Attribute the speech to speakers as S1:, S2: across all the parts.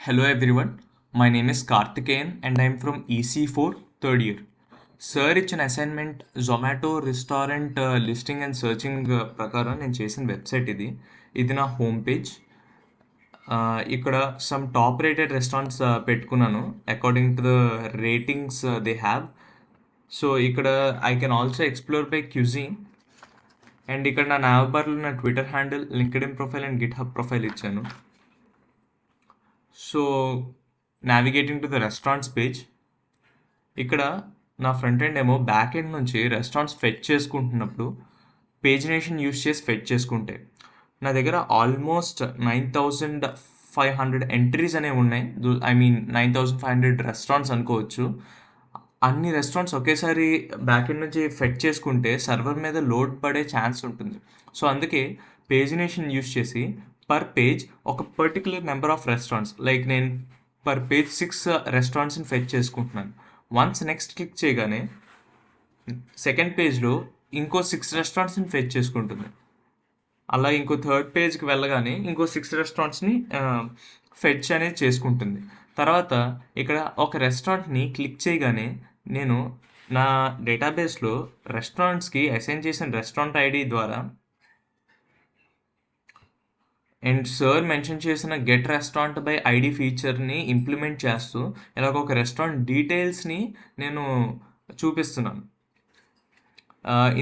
S1: Hello everyone, my name is Karthikeyan and I am from EC4 third year. Sir ఇచ్చిన assignment Zomato restaurant listing and searching ప్రకారం నేను చేసిన website ఇది నా home page. ఇక్కడ some top rated restaurants పెట్టుకున్నాను according to the ratings they have. So ఇక్కడ I can also explore by cuisine. And ఇక్కడ నా నావబార్లో నా Twitter handle, LinkedIn profile and GitHub profile ఇచ్చాను. So navigating to the restaurants page, ఇక్కడ నా front end ఏమో బ్యాక్ ఎండ్ నుంచి రెస్టారెంట్స్ ఫెచ్ చేసుకుంటున్నప్పుడు పేజినేషన్ యూస్ చేసి ఫెచ్ చేసుకుంటే నా దగ్గర ఆల్మోస్ట్ 9,500 ఎంట్రీస్ అనేవి ఉన్నాయి. ఐ మీన్ 9,500 రెస్టారెంట్స్ అనుకోవచ్చు. అన్ని రెస్టారెంట్స్ ఒకేసారి బ్యాక్ ఎండ్ నుంచి ఫెచ్ చేసుకుంటే సర్వర్ మీద లోడ్ పడే ఛాన్స్ ఉంటుంది. సో అందుకే పేజినేషన్ యూస్ చేసి పర్ పేజ్ ఒక particular number of restaurants, like నేను పర్ పేజ్ 6 రెస్టారెంట్స్ని ఫెచ్ చేసుకుంటున్నాను. వన్స్ నెక్స్ట్ క్లిక్ చేయగానే సెకండ్ పేజ్లో ఇంకో 6 రెస్టారెంట్స్ని ఫెచ్ చేసుకుంటుంది. అలా ఇంకో థర్డ్ పేజ్కి వెళ్ళగానే ఇంకో 6 రెస్టారెంట్స్ని ఫెచ్ అనేది చేసుకుంటుంది. తర్వాత ఇక్కడ ఒక రెస్టారెంట్ని క్లిక్ చేయగానే నేను నా డేటాబేస్లో రెస్టారెంట్స్కి అసైన్ చేసిన రెస్టారెంట్ ఐడి ద్వారా అండ్ సార్ మెన్షన్ చేసిన గెట్ రెస్టారెంట్ బై ఐడి ఫీచర్ని ఇంప్లిమెంట్ చేస్తూ ఇలాగ ఒక రెస్టారెంట్ డీటెయిల్స్ని నేను చూపిస్తున్నాను.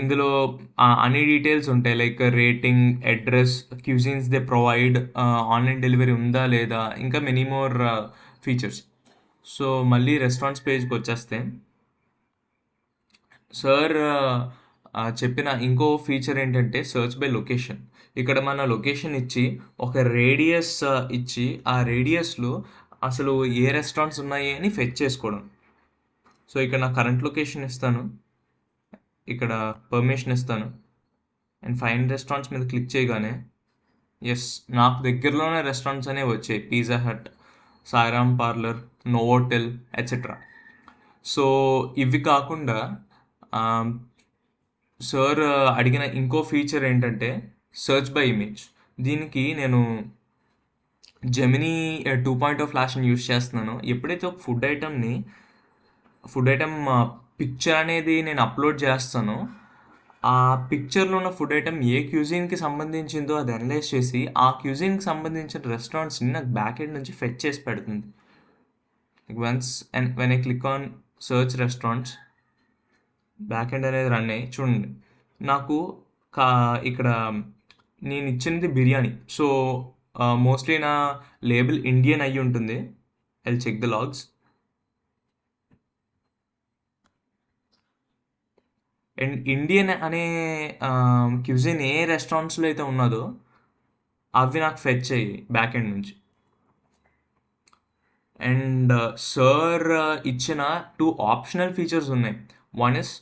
S1: ఇందులో అన్ని డీటెయిల్స్ ఉంటాయి, like rating, address, cuisines they provide, online delivery ఉందా లేదా, ఇంకా మెనీ మోర్ ఫీచర్స్. సో మళ్ళీ రెస్టారెంట్స్ పేజ్కి వచ్చేస్తే సార్ చెప్పిన ఇంకో ఫీచర్ ఏంటంటే సర్చ్ బై లొకేషన్. ఇక్కడ మన లొకేషన్ ఇచ్చి ఒక రేడియస్ ఇచ్చి ఆ రేడియస్లో అసలు ఏ రెస్టారెంట్స్ ఉన్నాయి అని ఫెచ్ చేసుకోవడం. సో ఇక్కడ నా కరెంట్ లొకేషన్ ఇస్తాను, ఇక్కడ పర్మిషన్ ఇస్తాను అండ్ ఫైండ్ రెస్టారెంట్స్ మీద క్లిక్ చేయగానే ఎస్, నాకు దగ్గరలోనే రెస్టారెంట్స్ అనేవి వచ్చాయి. Pizza hut, Sairam parlour, Novotel etcetera. So ఇవి కాకుండా సార్ అడిగిన ఇంకో ఫీచర్ ఏంటంటే సర్చ్ బై ఇమేజ్. దీనికి నేను జెమినీ 2.0 ఫ్లాష్ని యూస్ చేస్తున్నాను. ఎప్పుడైతే ఒక ఫుడ్ ఐటమ్ పిక్చర్ అనేది నేను అప్లోడ్ చేస్తానో ఆ పిక్చర్లో ఉన్న ఫుడ్ ఐటమ్ ఏ క్యూజిన్కి సంబంధించిందో అది అనలైజ్ చేసి ఆ క్యూజిన్కి సంబంధించిన రెస్టారెంట్స్ని నాకు బ్యాక్ ఎండ్ నుంచి ఫెచ్ చేసి పెడుతుంది. Once and when I click on search restaurants, back end అనేది రన్ అయ్యి చూడండి, నాకు ఇక్కడ నేను ఇచ్చినది బిర్యానీ. సో మోస్ట్లీ నా లేబుల్ ఇండియన్ అయ్యి ఉంటుంది. I check the logs and Indian అనే క్యూజిన్ ఏ రెస్టారెంట్స్లో అయితే ఉన్నదో అవి నాకు ఫెచ్ అయ్యి బ్యాక్ ఎండ్ నుంచి. అండ్ సార్ ఇచ్చిన 2 ఆప్షనల్ ఫీచర్స్ ఉన్నాయి. వన్ ఇస్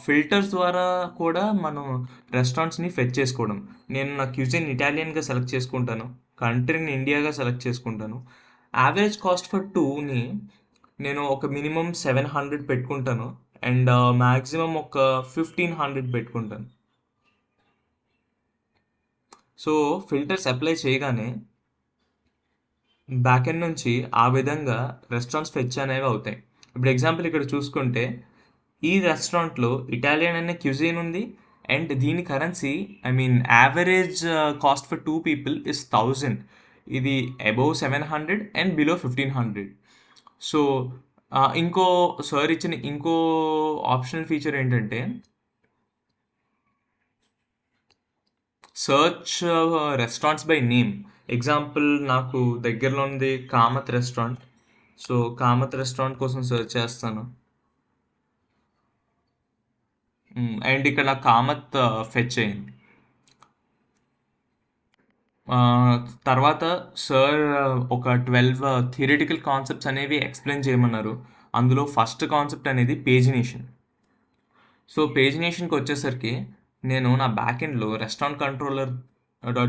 S1: ఫిల్టర్స్ ద్వారా కూడా మనం రెస్టారెంట్స్ని ఫెచ్ చేసుకోవడం. నేను నా క్యూజిన్ ఇటాలియన్గా సెలెక్ట్ చేసుకుంటాను, కంట్రీని ఇండియాగా సెలెక్ట్ చేసుకుంటాను. యావరేజ్ కాస్ట్ ఫర్ 2ని నేను ఒక మినిమం 700 పెట్టుకుంటాను అండ్ మ్యాక్సిమం ఒక 1500 పెట్టుకుంటాను. సో ఫిల్టర్స్ అప్లై చేయగానే బ్యాక్ ఎండ్ నుంచి ఆ విధంగా రెస్టారెంట్స్ ఫెచ్ అనేవి అవుతాయి. ఇప్పుడు ఎగ్జాంపుల్ ఇక్కడ చూసుకుంటే ఈ రెస్టారెంట్లో ఇటాలియన్ అనే క్యూజిన్ ఉంది అండ్ దీని currency, I mean average cost for 2 people is 1000. ఇది అబౌవ్ 700 అండ్ బిలో 1500. సో ఇంకో సార్ ఇచ్చిన ఇంకో ఆప్షనల్ ఫీచర్ ఏంటంటే search restaurants by name. Example నాకు దగ్గరలో ఉంది Kamath restaurant. So Kamath restaurant కోసం సర్చ్ చేస్తాను అండ్ ఇక్కడ నాకు కామత్ ఫెచ్ అయింది. తర్వాత సార్ ఒక 12 థియరిటికల్ కాన్సెప్ట్స్ అనేవి ఎక్స్ప్లెయిన్ చేయమన్నారు. అందులో ఫస్ట్ కాన్సెప్ట్ అనేది పేజినేషన్. సో పేజినేషన్కి వచ్చేసరికి నేను నా బ్యాక్ ఎండ్లో రెస్టారెంట్ కంట్రోలర్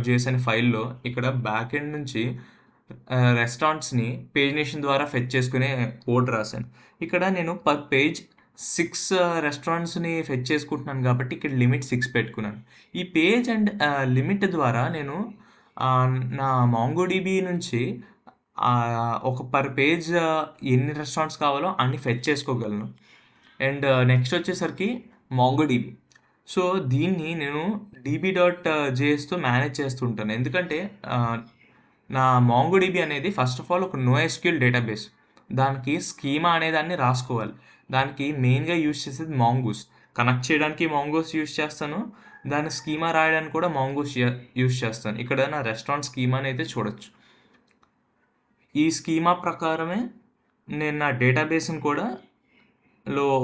S1: .js అనే ఫైల్లో ఇక్కడ బ్యాక్ ఎండ్ నుంచి రెస్టారెంట్స్ని పేజినేషన్ ద్వారా ఫెచ్ చేసుకునే కోడ్ రాశాను. ఇక్కడ నేను పర్ పేజ్ 6 రెస్టారెంట్స్ని ఫెచ్ చేసుకుంటున్నాను కాబట్టి ఇక్కడ లిమిట్ 6 పెట్టుకున్నాను. ఈ పేజ్ అండ్ లిమిట్ ద్వారా నేను నా మాంగోడిబి నుంచి ఒక పర్ పేజ్ ఎన్ని రెస్టారెంట్స్ కావాలో అన్ని ఫెచ్ చేసుకోగలను. అండ్ నెక్స్ట్ వచ్చేసరికి మాంగోడీబీ. సో దీన్ని నేను db.jsతో మేనేజ్ చేస్తుంటాను. ఎందుకంటే నా మాంగోడీబీ అనేది ఫస్ట్ ఆఫ్ ఆల్ ఒక NoSQL డేటాబేస్. దానికి స్కీమా అనేదాన్ని రాసుకోవాలి. దానికి మెయిన్గా యూజ్ చేసేది మాంగూస్. కనెక్ట్ చేయడానికి మాంగోస్ యూజ్ చేస్తాను. దాని స్కీమా రాయడానికి కూడా మాంగోస్ యూజ్ చేస్తాను. ఇక్కడ నా రెస్టారెంట్ స్కీమాని అయితే చూడొచ్చు. ఈ స్కీమా ప్రకారమే నేను నా డేటాబేస్ని కూడా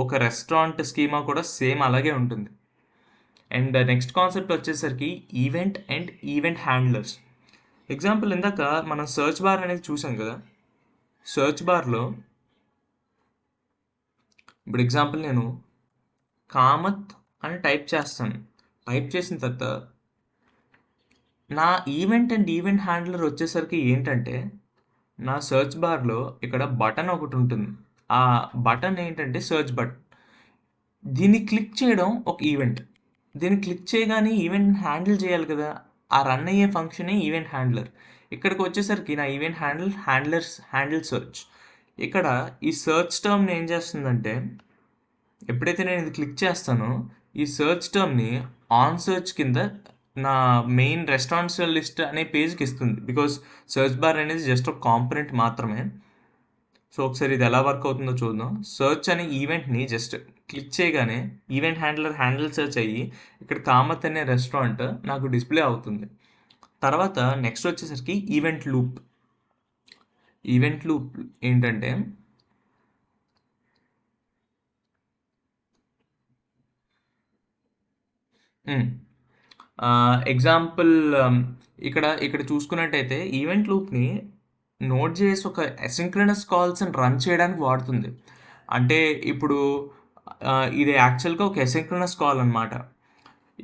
S1: ఒక రెస్టారెంట్ స్కీమా కూడా సేమ్ అలాగే ఉంటుంది. అండ్ నెక్స్ట్ కాన్సెప్ట్ వచ్చేసరికి event and event handlers. Example ఇందాక మనం సర్చ్ బార్ అనేది చూసాం కదా. సర్చ్ బార్లో ఇప్పుడు ఎగ్జాంపుల్ నేను కామత్ అని టైప్ చేస్తాను. టైప్ చేసిన తర్వాత నా ఈవెంట్ అండ్ ఈవెంట్ హ్యాండ్లర్ వచ్చేసరికి ఏంటంటే, నా సర్చ్ బార్లో ఇక్కడ బటన్ ఒకటి ఉంటుంది. ఆ బటన్ ఏంటంటే సర్చ్ బటన్. దీన్ని క్లిక్ చేయడం ఒక ఈవెంట్. దీన్ని క్లిక్ చేయగానే ఈవెంట్ హ్యాండిల్ చేయాలి కదా. ఆ రన్ అయ్యే ఫంక్షనే ఈవెంట్ హ్యాండ్లర్. ఇక్కడికి వచ్చేసరికి నా ఈవెంట్ హ్యాండిల్ సర్చ్. ఇక్కడ ఈ సర్చ్ టర్మ్ని ఏం చేస్తుందంటే, ఎప్పుడైతే నేను ఇది క్లిక్ చేస్తానో ఈ సర్చ్ టర్మ్ని ఆన్ సర్చ్ కింద నా మెయిన్ రెస్టారెంట్స్ లిస్ట్ అనే పేజ్కి ఇస్తుంది. బికాస్ సర్చ్ బార్ అనేది జస్ట్ ఒక కాంపనెంట్ మాత్రమే. సో ఒకసారి ఇది ఎలా వర్క్ అవుతుందో చూద్దాం. సర్చ్ అనే ఈవెంట్ని జస్ట్ క్లిక్ చేయగానే ఈవెంట్ హ్యాండిల్ సర్చ్ అయ్యి ఇక్కడ కామత్ అనే రెస్టారెంట్ నాకు డిస్ప్లే అవుతుంది. తర్వాత నెక్స్ట్ వచ్చేసరికి ఈవెంట్ లూప్. ఈవెంట్ లూప్ ఏంటంటే, ఎగ్జాంపుల్ ఇక్కడ చూసుకున్నట్టయితే ఈవెంట్ లూప్ని నోట్ చేసి ఒక అసింక్రనస్ కాల్స్ని రన్ చేయడానికి వాడుతుంది. అంటే ఇప్పుడు ఇది యాక్చువల్గా ఒక అసింక్రనస్ కాల్ అనమాట.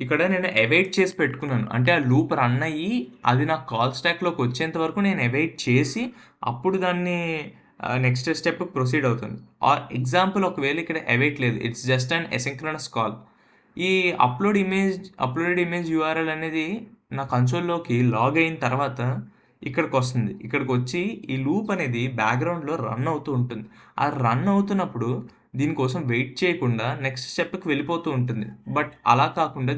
S1: ఇక్కడ నేను అవైట్ చేసి పెట్టుకున్నాను. అంటే ఆ లూప్ రన్ అయ్యి అది నా కాల్ స్టాక్లోకి వచ్చేంత వరకు నేను అవైట్ చేసి అప్పుడు దాన్ని నెక్స్ట్ స్టెప్ ప్రొసీడ్ అవుతుంది. ఎగ్జాంపుల్ ఒకవేళ ఇక్కడ అవైట్ లేదు, it's just and asynchronous call. ఈ అప్లోడెడ్ ఇమేజ్ URL అనేది నా కన్సోల్లోకి లాగ్ అయిన తర్వాత ఇక్కడికి వస్తుంది. ఇక్కడికి వచ్చి ఈ లూప్ అనేది బ్యాక్గ్రౌండ్లో రన్ అవుతూ ఉంటుంది. ఆ రన్ అవుతున్నప్పుడు దీనికోసం వెయిట్ చేయకుండా నెక్స్ట్ స్టెప్కి వెళ్ళిపోతూ ఉంటుంది. బట్ అలా కాకుండా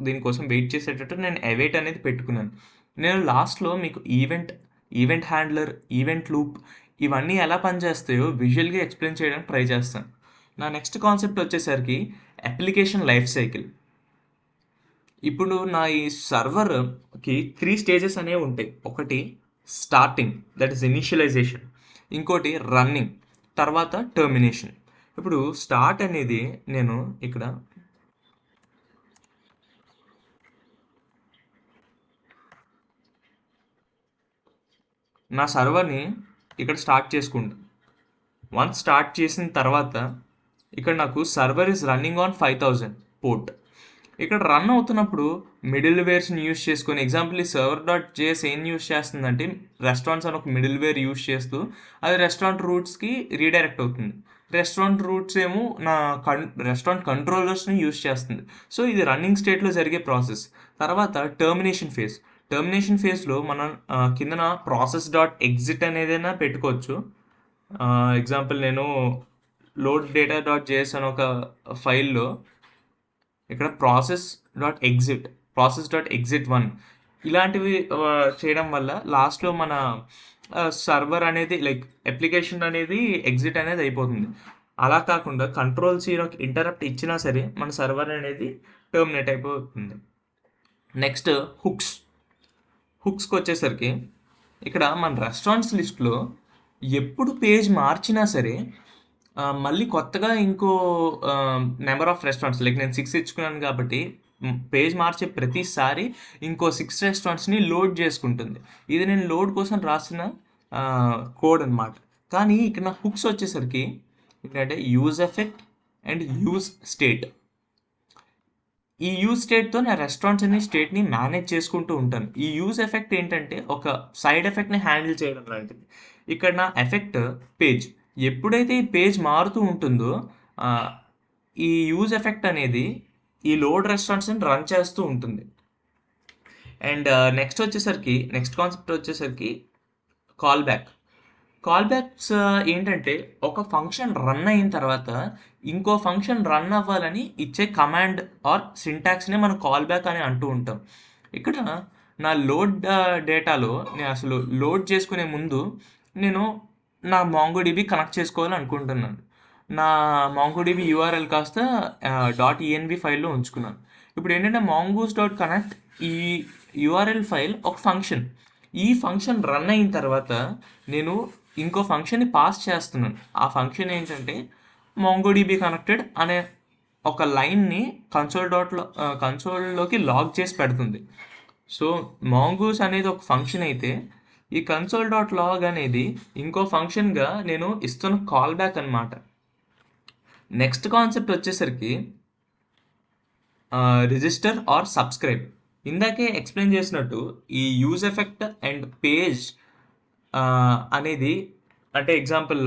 S1: దీనికోసం వెయిట్ చేసేటట్టు నేను అవైట్ అనేది పెట్టుకున్నాను. నేను లాస్ట్లో మీకు ఈవెంట్ హ్యాండ్లర్, ఈవెంట్ లూప్ ఇవన్నీ ఎలా పనిచేస్తాయో విజువల్గా ఎక్స్ప్లెయిన్ చేయడానికి ట్రై చేస్తాను. నా నెక్స్ట్ కాన్సెప్ట్ వచ్చేసరికి అప్లికేషన్ లైఫ్ సైకిల్. ఇప్పుడు నా ఈ సర్వర్కి 3 స్టేజెస్ అనేవి ఉంటాయి. ఒకటి స్టార్టింగ్, దట్ ఈస్ ఇనిషియలైజేషన్. ఇంకోటి రన్నింగ్, తర్వాత టర్మినేషన్. ఇప్పుడు స్టార్ట్ అనేది నేను ఇక్కడ నా సర్వర్ని ఇక్కడ స్టార్ట్ చేసుకుంటాను. వన్స్ స్టార్ట్ చేసిన తర్వాత ఇక్కడ నాకు server is running on 5000 port. ఇక్కడ రన్ అవుతున్నప్పుడు మిడిల్ వేర్స్ని యూజ్ చేసుకొని, ఎగ్జాంపుల్ ఈ server.js ఏం యూజ్ చేస్తుందంటే రెస్టారెంట్స్ అని ఒక మిడిల్ వేర్ యూజ్ చేస్తూ అది రెస్టారెంట్ రూట్స్కి రీడైరెక్ట్ అవుతుంది. రెస్టారెంట్ రూట్స్ ఏమో నా రెస్టారెంట్ కంట్రోలర్స్ని యూజ్ చేస్తుంది. సో ఇది రన్నింగ్ స్టేట్లో జరిగే ప్రాసెస్. తర్వాత టర్మినేషన్ ఫేజ్లో మనం కిందన process.exit అనేదైనా పెట్టుకోవచ్చు. ఎగ్జాంపుల్ నేను లోడ్ data.js అని ఒక ఫైల్లో ఇక్కడ process.exit1 ఇలాంటివి చేయడం వల్ల లాస్ట్లో మన సర్వర్ అనేది అప్లికేషన్ అనేది ఎగ్జిట్ అనేది అయిపోతుంది. అలా కాకుండా Ctrl+C ఇంటరప్ట్ ఇచ్చినా సరే మన సర్వర్ అనేది టర్మినేట్ అయిపోతుంది. నెక్స్ట్ హుక్స్కి వచ్చేసరికి ఇక్కడ మన రెస్టారెంట్స్ లిస్ట్లో ఎప్పుడు పేజ్ మార్చినా సరే మళ్ళీ కొత్తగా ఇంకో నెంబర్ ఆఫ్ రెస్టారెంట్స్ నేను 6 ఇచ్చుకున్నాను కాబట్టి పేజ్ మార్చే ప్రతిసారి ఇంకో 6 రెస్టారెంట్స్ని లోడ్ చేసుకుంటుంది. ఇది నేను లోడ్ కోసం రాసిన కోడ్ అనమాట. కానీ ఇక్కడ నా హుక్స్ వచ్చేసరికి ఏంటంటే use effect and use state. ఈ యూజ్ స్టేట్తో నా రెస్టారెంట్స్ అనే స్టేట్ని మేనేజ్ చేసుకుంటూ ఉంటాను. ఈ యూజ్ ఎఫెక్ట్ ఏంటంటే ఒక సైడ్ ఎఫెక్ట్ని హ్యాండిల్ చేయడం లాంటిది. ఇక్కడ నా ఎఫెక్ట్ పేజ్. ఎప్పుడైతే ఈ పేజ్ మారుతూ ఉంటుందో ఈ యూజ్ ఎఫెక్ట్ అనేది ఈ లోడ్ రెస్టారెంట్స్ని రన్ చేస్తూ ఉంటుంది. అండ్ నెక్స్ట్ కాన్సెప్ట్ వచ్చేసరికి కాల్ బ్యాక్. కాల్ బ్యాక్స్ ఏంటంటే ఒక ఫంక్షన్ రన్ అయిన తర్వాత ఇంకో ఫంక్షన్ రన్ అవ్వాలని ఇచ్చే కమాండ్ ఆర్ సింటాక్స్ని మనం కాల్ బ్యాక్ అని అంటూ ఉంటాం. ఇక్కడ నా లోడ్ డేటాలో నేను అసలు లోడ్ చేసుకునే ముందు నేను నా మాంగోడిబి కనెక్ట్ చేసుకోవాలనుకుంటున్నాను. నా మాంగోడిబి యూఆర్ఎల్ కాస్త .env ఫైల్లో ఉంచుకున్నాను. ఇప్పుడు ఏంటంటే మాంగూస్ డాట్ కనెక్ట్ ఈ యూఆర్ఎల్ ఫైల్ ఒక ఫంక్షన్. ఈ ఫంక్షన్ రన్ అయిన తర్వాత నేను ఇంకో ఫంక్షన్ని పాస్ చేస్తున్నాను. ఆ ఫంక్షన్ ఏంటంటే మాంగోడిబి కనెక్టెడ్ అనే ఒక లైన్ని కన్సోల్లోకి లాగ్ చేసి పెడుతుంది. సో మాంగూస్ అనేది ఒక ఫంక్షన్ అయితే ఈ console.log అనేది ఇంకో ఫంక్షన్గా నేను ఇస్తున్న కాల్ బ్యాక్ అనమాట. నెక్స్ట్ కాన్సెప్ట్ వచ్చేసరికి రిజిస్టర్ ఆర్ సబ్స్క్రైబ్. ఇందాకే ఎక్స్ప్లెయిన్ చేసినట్టు ఈ యూజ్ ఎఫెక్ట్ అండ్ పేజ్ అనేది అంటే ఎగ్జాంపుల్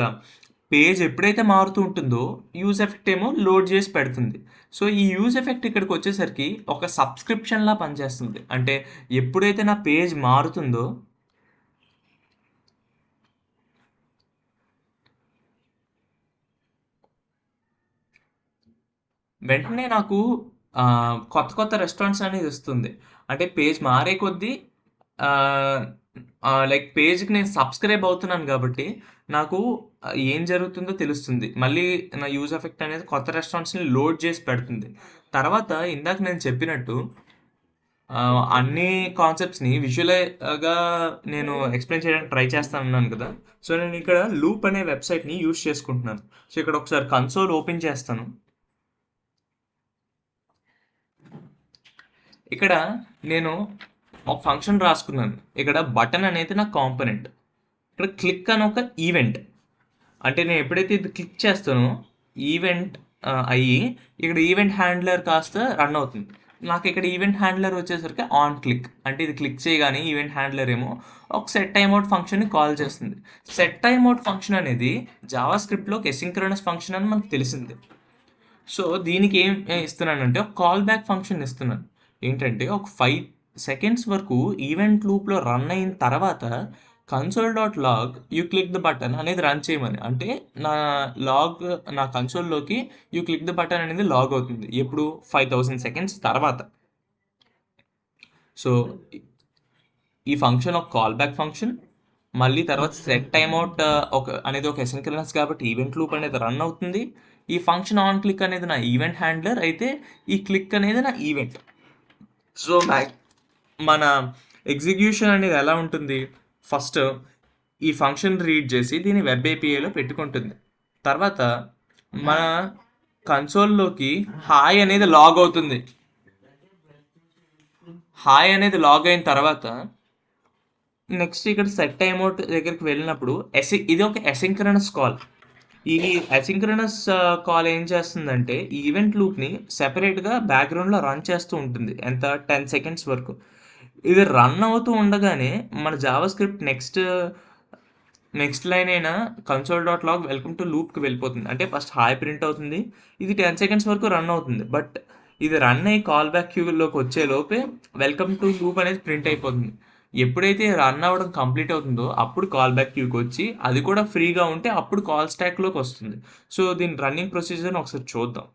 S1: పేజ్ ఎప్పుడైతే మారుతూ ఉంటుందో యూజ్ ఎఫెక్ట్ ఏమో లోడ్ చేసి పెడుతుంది. సో ఈ యూజ్ ఎఫెక్ట్ ఇక్కడికి వచ్చేసరికి ఒక సబ్స్క్రిప్షన్లా పనిచేస్తుంది. అంటే ఎప్పుడైతే నా పేజ్ మారుతుందో వెంటనే నాకు కొత్త కొత్త రెస్టారెంట్స్ అనేది ఇస్తుంది. అంటే పేజ్ మారే కొద్దీ లైక్ పేజ్కి నేను సబ్స్క్రైబ్ అవుతున్నాను కాబట్టి నాకు ఏం జరుగుతుందో తెలుస్తుంది. మళ్ళీ నా యూజ్ ఎఫెక్ట్ అనేది కొత్త రెస్టారెంట్స్ని లోడ్ చేసి పెడుతుంది. తర్వాత ఇందాక నేను చెప్పినట్టు అన్ని కాన్సెప్ట్స్ని విజువల్గా నేను ఎక్స్ప్లెయిన్ చేయడానికి ట్రై చేస్తాను కదా. సో నేను ఇక్కడ లూప్ అనే వెబ్సైట్ని యూజ్ చేసుకుంటున్నాను. సో ఇక్కడ ఒకసారి కన్సోల్ ఓపెన్ చేస్తాను. ఇక్కడ నేను ఒక ఫంక్షన్ రాసుకున్నాను. ఇక్కడ బటన్ అనేది నా కాంపోనెంట్. ఇక్కడ క్లిక్ అని ఒక ఈవెంట్. అంటే నేను ఎప్పుడైతే ఇది క్లిక్ చేస్తానో ఈవెంట్ అయ్యి ఇక్కడ ఈవెంట్ హ్యాండ్లర్ కాస్త రన్ అవుతుంది. నాకు ఇక్కడ ఈవెంట్ హ్యాండ్లర్ వచ్చేసరికి ఆన్ క్లిక్. అంటే ఇది క్లిక్ చేయగానే ఈవెంట్ హ్యాండ్లర్ ఏమో ఒక సెట్ టైమ్అవుట్ ఫంక్షన్ని కాల్ చేస్తుంది. సెట్ టైమ్అవుట్ ఫంక్షన్ అనేది జావా స్క్రిప్ట్లో ఒక ఎసింక్రోనస్ ఫంక్షన్ అని మనకు తెలిసింది. సో దీనికి ఏం ఇస్తున్నానంటే ఒక కాల్ బ్యాక్ ఫంక్షన్ ఇస్తున్నాను. ఏంటంటే ఒక 5 సెకండ్స్ వరకు ఈవెంట్ లూప్లో రన్ అయిన తర్వాత console.log you click the button అనేది రన్ చేయమని. అంటే నా కన్సోల్లోకి యూ క్లిక్ ద బటన్ అనేది లాగ్ అవుతుంది. ఎప్పుడు 5000 సెకండ్స్ తర్వాత. సో ఈ ఫంక్షన్ ఒక కాల్ బ్యాక్ ఫంక్షన్. మళ్ళీ తర్వాత సెట్ టైమ్అవుట్ అనేది ఒక ఎసింక్రోనస్ కాబట్టి ఈవెంట్ లూప్ అనేది రన్ అవుతుంది. ఈ ఫంక్షన్ ఆన్ క్లిక్ అనేది నా ఈవెంట్ హ్యాండ్లర్ అయితే ఈ క్లిక్ అనేది నా ఈవెంట్. సో మన ఎగ్జిక్యూషన్ అనేది ఎలా ఉంటుంది? ఫస్ట్ ఈ ఫంక్షన్ రీడ్ చేసి దీన్ని వెబ్ ఏపీఐలో పెట్టుకుంటుంది. తర్వాత మన కన్సోల్లోకి హాయ్ అనేది లాగ్ అవుతుంది. హాయ్ అనేది లాగ్ అయిన తర్వాత నెక్స్ట్ ఇక్కడ సెట్ టైమ్అవుట్ దగ్గరికి వెళ్ళినప్పుడు ఇది ఒక ఎసింక్రనస్ కాల్. ఈ అసింక్రనస్ కాల్ ఏం చేస్తుందంటే ఈవెంట్ లూప్ని సెపరేట్గా బ్యాక్గ్రౌండ్లో రన్ చేస్తూ ఉంటుంది. ఎంత 10 సెకండ్స్ వరకు. ఇది రన్ అవుతూ ఉండగానే మన జావా స్క్రిప్ట్ నెక్స్ట్ లైన్ అయినా console.log వెల్కమ్ టు లూప్కి వెళ్ళిపోతుంది. అంటే ఫస్ట్ హాయ్ ప్రింట్ అవుతుంది. ఇది 10 సెకండ్స్ వరకు రన్ అవుతుంది. బట్ ఇది రన్ అయ్యి కాల్ బ్యాక్ క్యూలోకి వచ్చే లోపే వెల్కమ్ టు లూప్ అనేది ప్రింట్ అయిపోతుంది. ఎప్పుడైతే రన్ అవ్వడం కంప్లీట్ అవుతుందో అప్పుడు కాల్ బ్యాక్ క్యూకి వచ్చి అది కూడా ఫ్రీగా ఉంటే అప్పుడు కాల్ స్టాక్లోకి వస్తుంది. సో దీని రన్నింగ్ ప్రొసీజర్ని ఒకసారి చూద్దాం.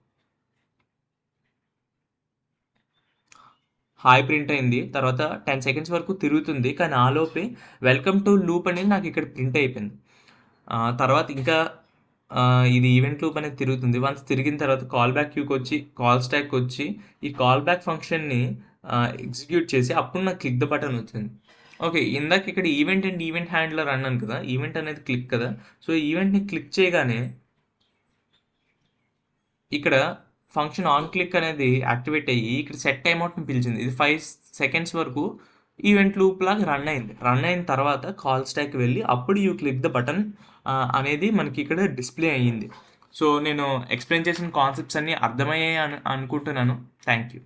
S1: హాయ్ ప్రింట్ అయింది. తర్వాత 10 సెకండ్స్ వరకు తిరుగుతుంది. కానీ ఆలోపే వెల్కమ్ టు లూప్ అనేది నాకు ఇక్కడ ప్రింట్ అయిపోయింది. తర్వాత ఇంకా ఇది ఈవెంట్ లూప్ అనేది తిరుగుతుంది. వన్స్ తిరిగిన తర్వాత కాల్ బ్యాక్ క్యూకి వచ్చి కాల్ స్టాక్ వచ్చి ఈ కాల్ బ్యాక్ ఫంక్షన్ని ఎగ్జిక్యూట్ చేసి అప్పుడు నాకు క్లిక్ ద బటన్ వచ్చింది. ఓకే, ఇందాక ఇక్కడ ఈవెంట్ అండ్ ఈవెంట్ హ్యాండ్లర్ అన్నాను కదా. ఈవెంట్ అనేది క్లిక్ కదా. సో ఈవెంట్ని క్లిక్ చేయగానే ఇక్కడ ఫంక్షన్ ఆన్ క్లిక్ అనేది యాక్టివేట్ అయ్యి ఇక్కడ సెట్ టైమ్అవుట్ని పిలిచింది. ఇది 5 సెకండ్స్ వరకు ఈవెంట్ లూప్ లాగా రన్ అయింది. రన్ అయిన తర్వాత కాల్ స్టాక్ వెళ్ళి అప్పుడు యూ క్లిక్ ద బటన్ అనేది మనకి ఇక్కడ డిస్ప్లే అయ్యింది. సో నేను ఎక్స్ప్లెయిన్ చేసిన కాన్సెప్ట్స్ అన్నీ అర్థమయ్యాయి అనుకుంటున్నాను. Thank you.